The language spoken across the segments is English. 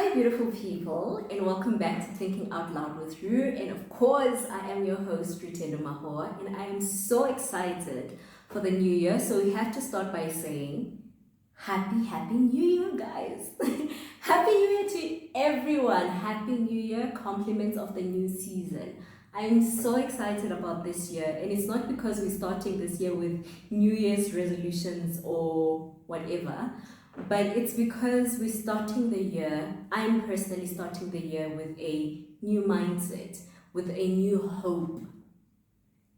Hello, beautiful people, and welcome back to Thinking Out Loud with Ru. And of course, I am your host, Rutendo Mahoa, and I am so excited for the new year. So we have to start by saying, Happy New Year, guys! Happy New Year to everyone! Happy New Year, compliments of the new season. I am so excited about this year, and it's not because we're starting this year with New Year's resolutions or whatever. But it's because we're starting the year, I'm personally starting the year with a new mindset, with a new hope,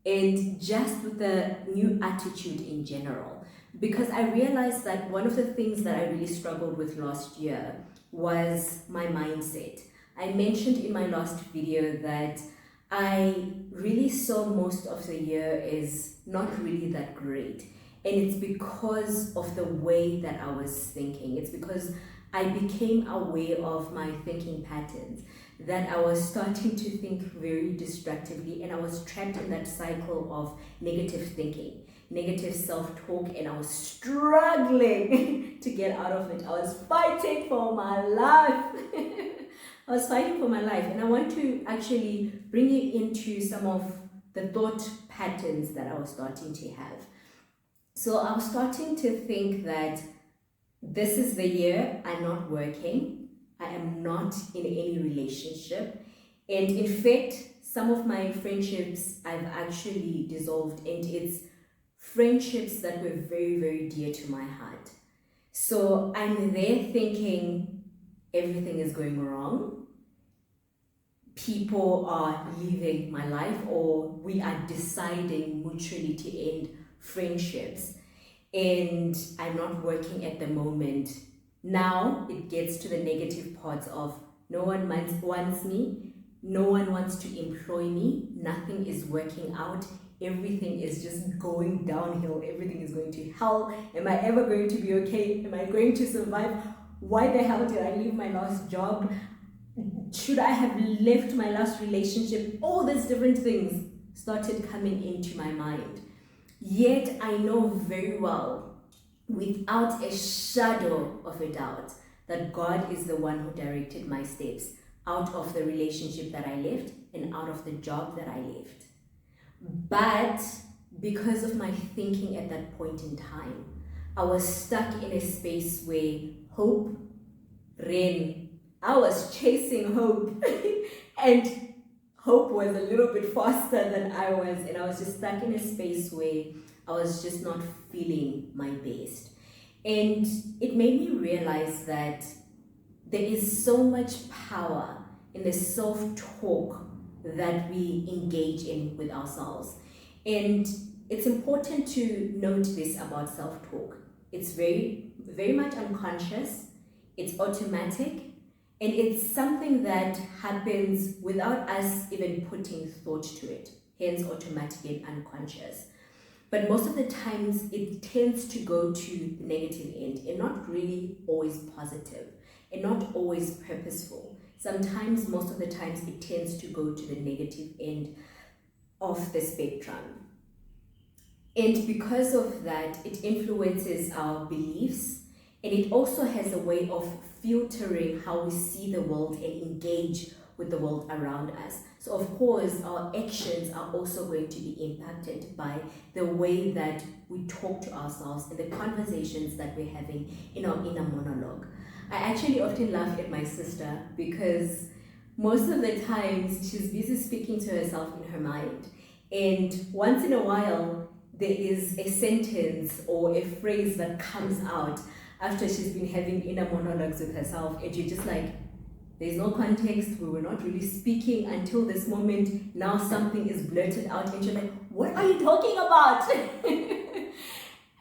and just with a new attitude in general. Because I realized that one of the things that I really struggled with last year was my mindset. I mentioned in my last video that I really saw most of the year is not really that great. And it's because of the way that I was thinking. It's because I became aware of my thinking patterns, that I was starting to think very destructively, and I was trapped in that cycle of negative thinking, negative self-talk, and I was struggling to get out of it. I was fighting for my life. I was fighting for my life, and I want to actually bring you into some of the thought patterns that I was starting to have. So I was starting to think that this is the year I'm not working, I am not in any relationship, and in fact, some of my friendships I've actually dissolved, and it's friendships that were very, very dear to my heart. So I'm there thinking everything is going wrong, people are leaving my life, or we are deciding mutually to end friendships, and I'm not working at the moment. Now it gets to the negative parts of no one wants me, no one wants to employ me, nothing is working out, everything is just going downhill, everything is going to hell. Am I ever going to be okay? Am I going to survive? Why the hell did I leave my last job? Should I have left my last relationship? All these different things started coming into my mind. Yet I know very well, without a shadow of a doubt, that God is the one who directed my steps out of the relationship that I left and out of the job that I left. But because of my thinking at that point in time, I was stuck in a space where hope ran. I was chasing hope and hope was a little bit faster than I was, and I was just stuck in a space where I was just not feeling my best. And it made me realize that there is so much power in the self-talk that we engage in with ourselves. And it's important to note this about self-talk. It's very, very much unconscious, it's automatic, and it's something that happens without us even putting thought to it, hence automatic and unconscious. But most of the times it tends to go to the negative end and not really always positive and not always purposeful. Sometimes, most of the times, it tends to go to the negative end of the spectrum. And because of that, it influences our beliefs, and it also has a way of filtering how we see the world and engage with the world around us. So of course, our actions are also going to be impacted by the way that we talk to ourselves and the conversations that we're having in our inner monologue. I actually often laugh at my sister because most of the times she's busy speaking to herself in her mind. And once in a while, there is a sentence or a phrase that comes out after she's been having inner monologues with herself, and you're just like, there's no context, we were not really speaking until this moment, now something is blurted out, and you're like, what are you talking about?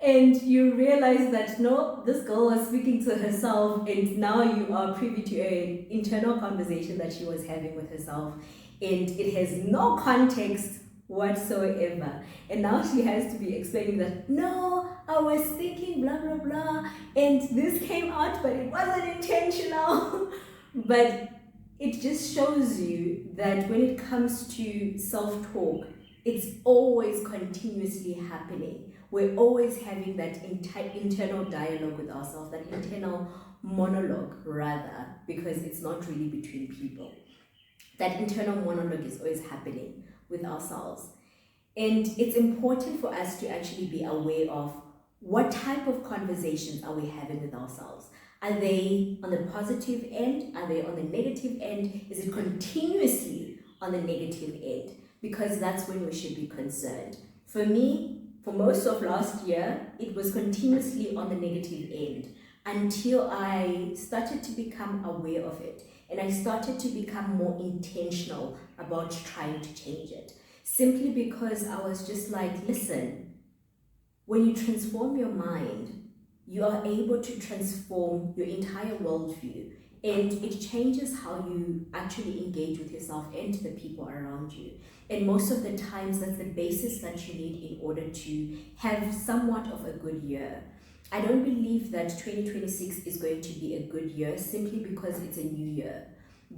And you realize that no, this girl was speaking to herself, and now you are privy to an internal conversation that she was having with herself, and it has no context whatsoever. And now she has to be explaining that, no, I was thinking blah blah blah, and this came out, but it wasn't intentional. But it just shows you that when it comes to self-talk, it's always continuously happening. We're always having that internal dialogue with ourselves, that internal monologue rather, because it's not really between people. That internal monologue is always happening with ourselves. And it's important for us to actually be aware of what type of conversations are we having with ourselves. Are they on the positive end? Are they on the negative end? Is it continuously on the negative end? Because that's when we should be concerned. For me, for most of last year, it was continuously on the negative end until I started to become aware of it. And I started to become more intentional about trying to change it. Simply because I was just like, listen, when you transform your mind, you are able to transform your entire worldview, and it changes how you actually engage with yourself and the people around you. And most of the times, that's the basis that you need in order to have somewhat of a good year. I don't believe that 2026 is going to be a good year simply because it's a new year,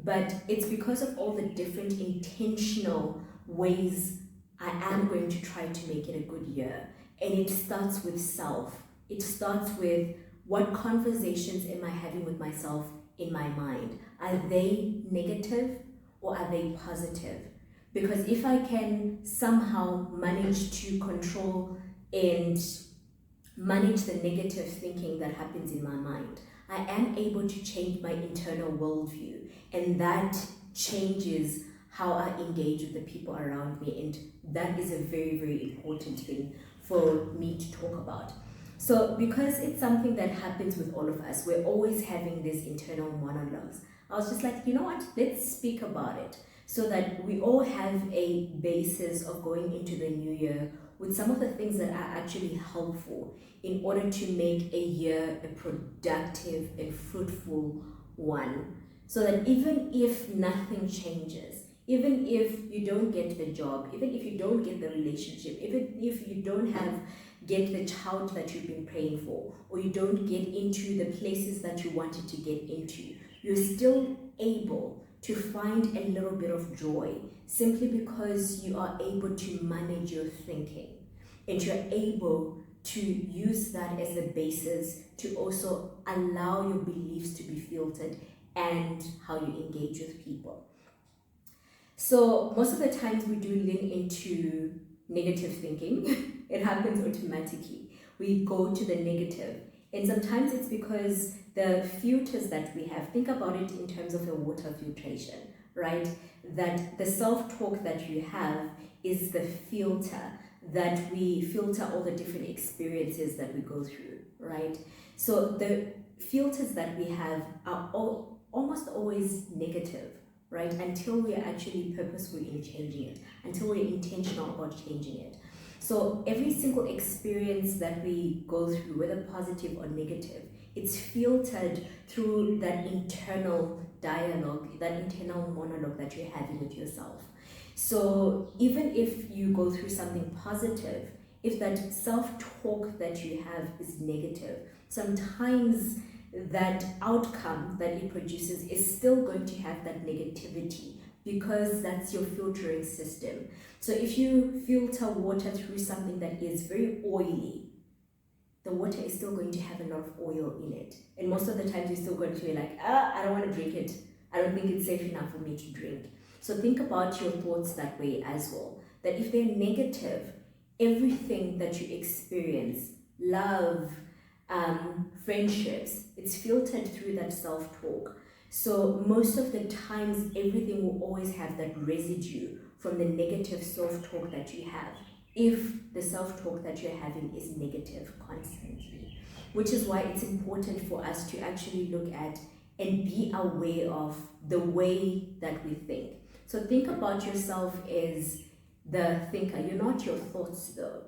but it's because of all the different intentional ways I am going to try to make it a good year. And it starts with self. It starts with, what conversations am I having with myself in my mind? Are they negative or are they positive? Because if I can somehow manage to control and manage the negative thinking that happens in my mind, I am able to change my internal worldview, and that changes how I engage with the people around me, and that is a very, very important thing for me to talk about. So because it's something that happens with all of us, we're always having these internal monologues. I was just like, you know what, let's speak about it so that we all have a basis of going into the new year with some of the things that are actually helpful in order to make a year a productive and fruitful one. So that even if nothing changes, even if you don't get the job, even if you don't get the relationship, even if you don't get the child that you've been praying for, or you don't get into the places that you wanted to get into, you're still able to find a little bit of joy simply because you are able to manage your thinking, and you're able to use that as a basis to also allow your beliefs to be filtered and how you engage with people. So most of the times we do lean into negative thinking. It happens automatically. We go to the negative. And sometimes it's because the filters that we have, think about it in terms of a water filtration, right? That the self-talk that you have is the filter that we filter all the different experiences that we go through, right? So the filters that we have are almost always negative, right? Until we are actually purposeful in changing it, until we're intentional about changing it. So every single experience that we go through, whether positive or negative, it's filtered through that internal dialogue, that internal monologue that you're having with yourself. So even if you go through something positive, if that self-talk that you have is negative, sometimes that outcome that it produces is still going to have that negativity, because that's your filtering system. So if you filter water through something that is very oily, the water is still going to have a lot of oil in it. And most of the times you're still going to be like, I don't want to drink it. I don't think it's safe enough for me to drink. So think about your thoughts that way as well. That if they're negative, everything that you experience, love, friendships, it's filtered through that self-talk. So most of the times, everything will always have that residue from the negative self-talk that you have, if the self-talk that you're having is negative constantly. Which is why it's important for us to actually look at and be aware of the way that we think. So think about yourself as the thinker. You're not your thoughts though.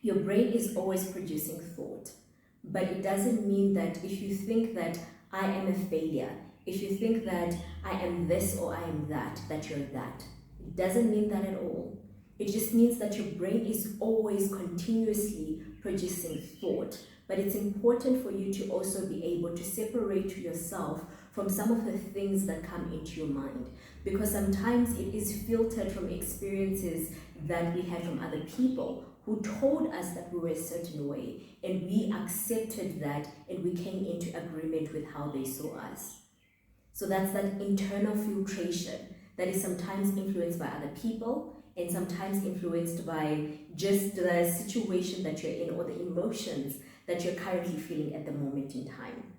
Your brain is always producing thought. But it doesn't mean that if you think that I am a failure, if you think that I am this or I am that you're that. It doesn't mean that at all. It just means that your brain is always continuously producing thought. But it's important for you to also be able to separate yourself from some of the things that come into your mind. Because sometimes it is filtered from experiences that we had from other people who told us that we were a certain way, and we accepted that and we came into agreement with how they saw us. So that's that internal filtration that is sometimes influenced by other people and sometimes influenced by just the situation that you're in or the emotions that you're currently feeling at the moment in time.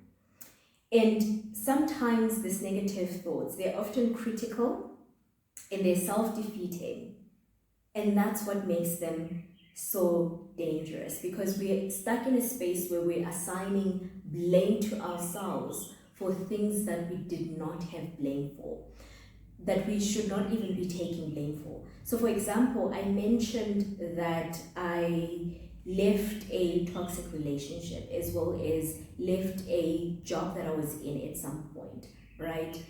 And sometimes these negative thoughts, they're often critical and they're self-defeating. And that's what makes them so dangerous, because we're stuck in a space where we're assigning blame to ourselves for things that we did not have blame for, that we should not even be taking blame for. So for example, I mentioned that I left a toxic relationship as well as left a job that I was in at some point, right?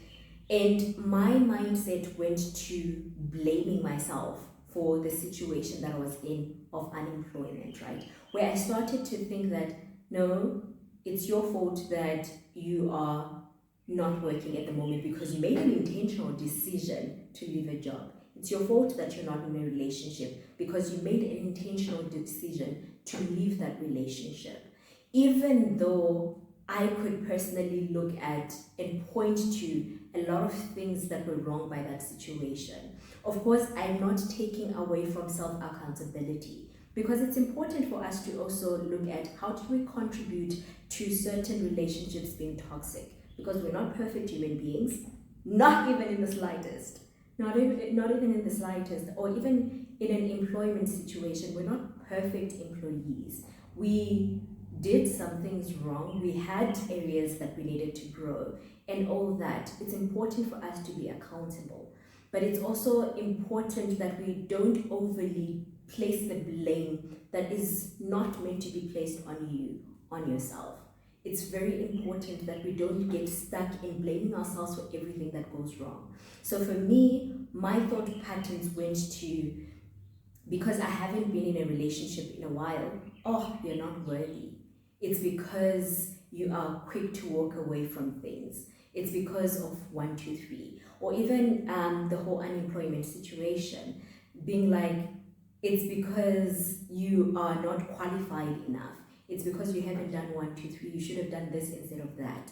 And my mindset went to blaming myself for the situation that I was in of unemployment, right? Where I started to think that, no, it's your fault that you are not working at the moment because you made an intentional decision to leave a job. It's your fault that you're not in a relationship because you made an intentional decision to leave that relationship. Even though I could personally look at and point to a lot of things that were wrong by that situation. Of course, I'm not taking away from self-accountability, because it's important for us to also look at how do we contribute to certain relationships being toxic, because we're not perfect human beings, not even in the slightest. Not even in the slightest, or even in an employment situation, we're not perfect employees. We did some things wrong, we had areas that we needed to grow, and all that. It's important for us to be accountable. But it's also important that we don't overly place the blame that is not meant to be placed on you, on yourself. It's very important that we don't get stuck in blaming ourselves for everything that goes wrong. So for me, my thought patterns went to, because I haven't been in a relationship in a while, oh, you're not worthy. It's because you are quick to walk away from things. It's because of 1, 2, 3. Or even the whole unemployment situation, being like, it's because you are not qualified enough. It's because you haven't done 1, 2, 3. You should have done this instead of that.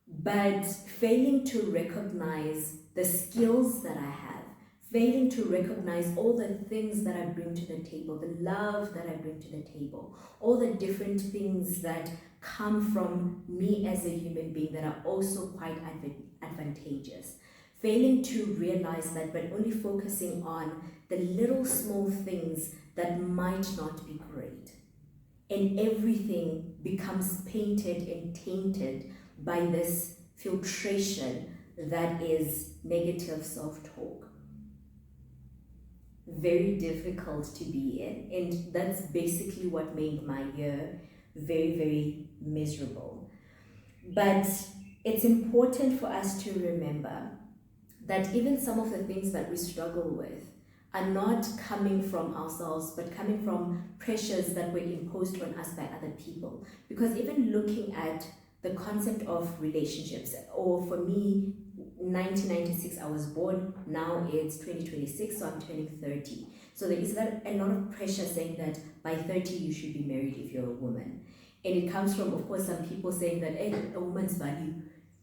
But failing to recognize the skills that I have, failing to recognize all the things that I bring to the table, the love that I bring to the table, all the different things that come from me as a human being that are also quite advantageous. Failing to realize that, but only focusing on the little small things that might not be great. And everything becomes painted and tainted by this filtration that is negative self-talk. Very difficult to be in, and that's basically what made my year very, very miserable. But it's important for us to remember that even some of the things that we struggle with are not coming from ourselves, but coming from pressures that were imposed on us by other people. Because even looking at the concept of relationships, or for me, 1996 I was born, now it's 2026, so I'm turning 30. So there is a lot of pressure saying that by 30 you should be married if you're a woman. And it comes from, of course, some people saying that, hey, a woman's value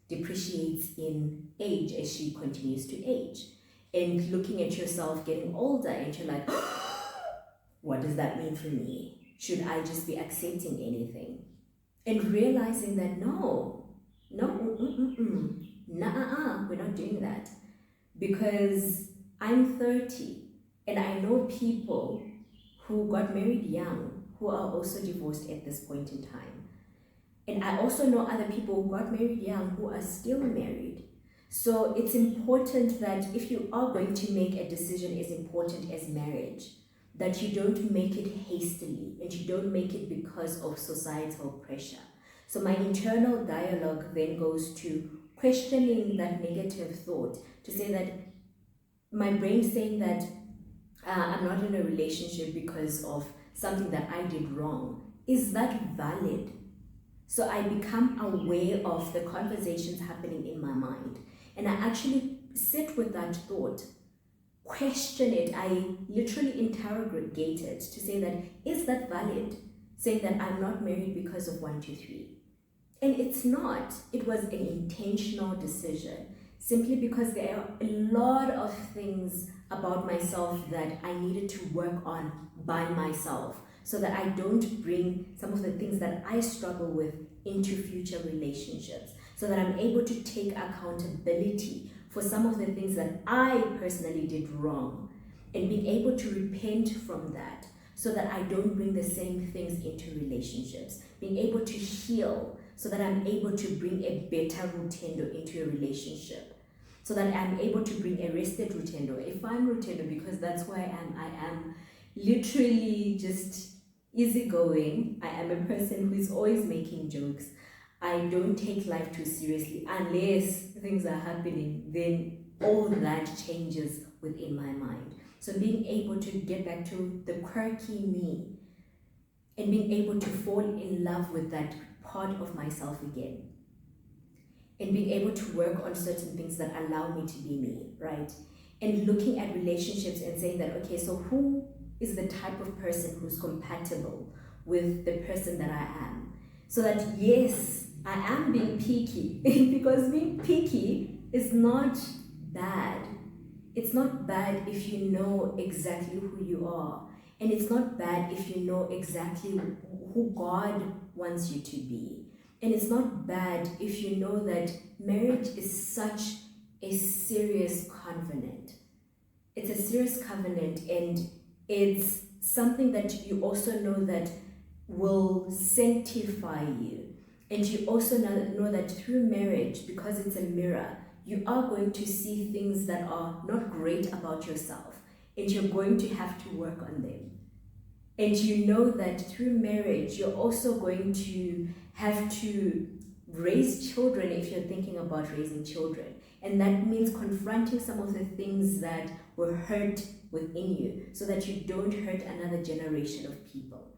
depreciates in age as she continues to age. And looking at yourself getting older, and you're like, what does that mean for me? Should I just be accepting anything? And realizing that no, we're not doing that. Because I'm 30 and I know people who got married young who are also divorced at this point in time. And I also know other people who got married young who are still married. So it's important that if you are going to make a decision as important as marriage, that you don't make it hastily and you don't make it because of societal pressure. So my internal dialogue then goes to questioning that negative thought, to say that my brain saying that I'm not in a relationship because of something that I did wrong. Is that valid? So I become aware of the conversations happening in my mind, and I actually sit with that thought. question it. I literally interrogate it to say that, is that valid? Saying that I'm not married because of 1, 2, 3. And it's not. It was an intentional decision, simply because there are a lot of things about myself that I needed to work on by myself, so that I don't bring some of the things that I struggle with into future relationships, so that I'm able to take accountability for some of the things that I personally did wrong, and being able to repent from that, so that I don't bring the same things into relationships. Being able to heal, so that I'm able to bring a better Rutendo into a relationship, so that I'm able to bring a rested Rutendo, a fun Rutendo, because that's who I am. I am literally just easygoing. I am a person who is always making jokes. I don't take life too seriously unless things are happening. Then all that changes within my mind. So being able to get back to the quirky me and being able to fall in love with that part of myself again, and being able to work on certain things that allow me to be me, right? And looking at relationships and saying that, okay, so who is the type of person who's compatible with the person that I am? So that, yes, I am being picky, because being picky is not bad. It's not bad if you know exactly who you are. And it's not bad if you know exactly who God wants you to be. And it's not bad if you know that marriage is such a serious covenant. It's a serious covenant, and it's something that you also know that will sanctify you. And you also know that through marriage, because it's a mirror, you are going to see things that are not great about yourself, and you're going to have to work on them. And you know that through marriage, you're also going to have to raise children if you're thinking about raising children. And that means confronting some of the things that were hurt within you, so that you don't hurt another generation of people.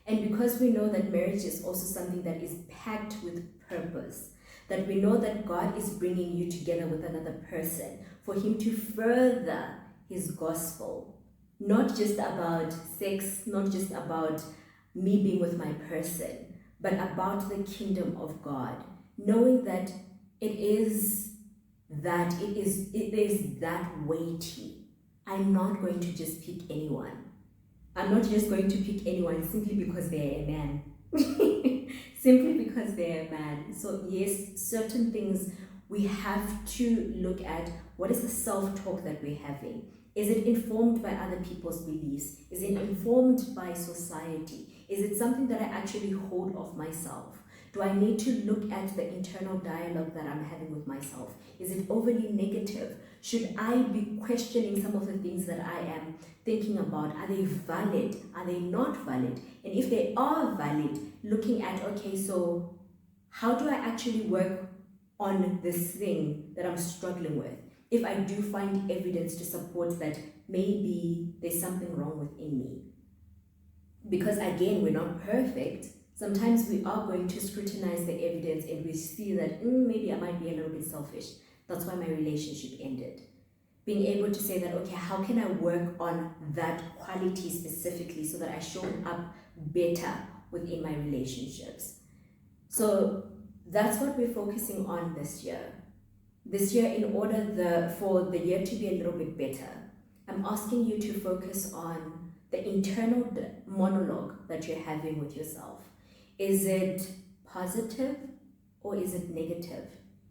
And because we know that marriage is also something that is packed with purpose, that we know that God is bringing you together with another person for him to further his gospel. Not just about sex, not just about me being with my person, but about the kingdom of God. Knowing that it is that weighty. I'm not going to just pick anyone. I'm not just going to pick anyone simply because they're a man. Simply because they're a man. So yes, certain things we have to look at. What is the self-talk that we're having? Is it informed by other people's beliefs? Is it informed by society? Is it something that I actually hold of myself? Do I need to look at the internal dialogue that I'm having with myself? Is it overly negative? Should I be questioning some of the things that I am thinking about? Are they valid? Are they not valid? And if they are valid, looking at, okay, so how do I actually work on this thing that I'm struggling with? If I do find evidence to support that maybe there's something wrong within me. Because again, we're not perfect. Sometimes we are going to scrutinize the evidence and we see that maybe I might be a little bit selfish. That's why my relationship ended. Being able to say that, okay, how can I work on that quality specifically so that I show up better within my relationships? So that's what we're focusing on this year. This year, in order for the year to be a little bit better, I'm asking you to focus on the internal monologue that you're having with yourself. Is it positive or is it negative?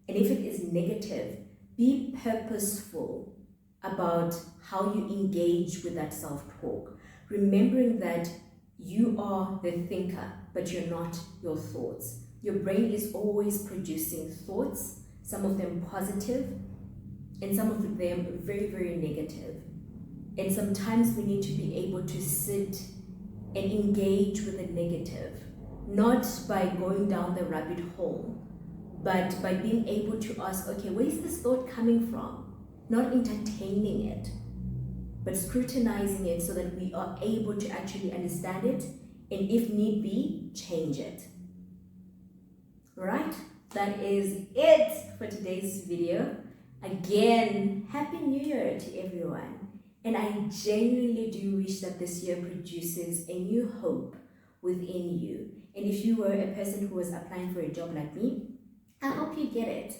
And if it is negative, be purposeful about how you engage with that self-talk, remembering that you are the thinker, but you're not your thoughts. Your brain is always producing thoughts, some of them positive, and some of them very, very negative. And sometimes we need to be able to sit and engage with the negative, not by going down the rabbit hole, but by being able to ask, okay, where is this thought coming from? Not entertaining it, but scrutinizing it so that we are able to actually understand it, and if need be, change it. All right? That is it for today's video. Again, Happy New Year to everyone. And I genuinely do wish that this year produces a new hope within you. And if you were a person who was applying for a job like me, I hope you get it.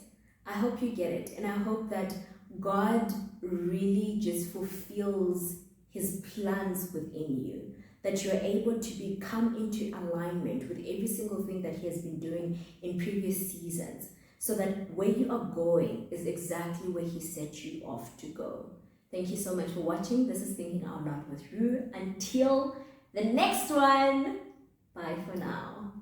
I hope you get it. And I hope that God really just fulfills His plans within you. That you're able to come into alignment with every single thing that He has been doing in previous seasons. So that where you are going is exactly where He set you off to go. Thank you so much for watching. This is Thinking Out Loud with Rue. Until the next one, bye for now.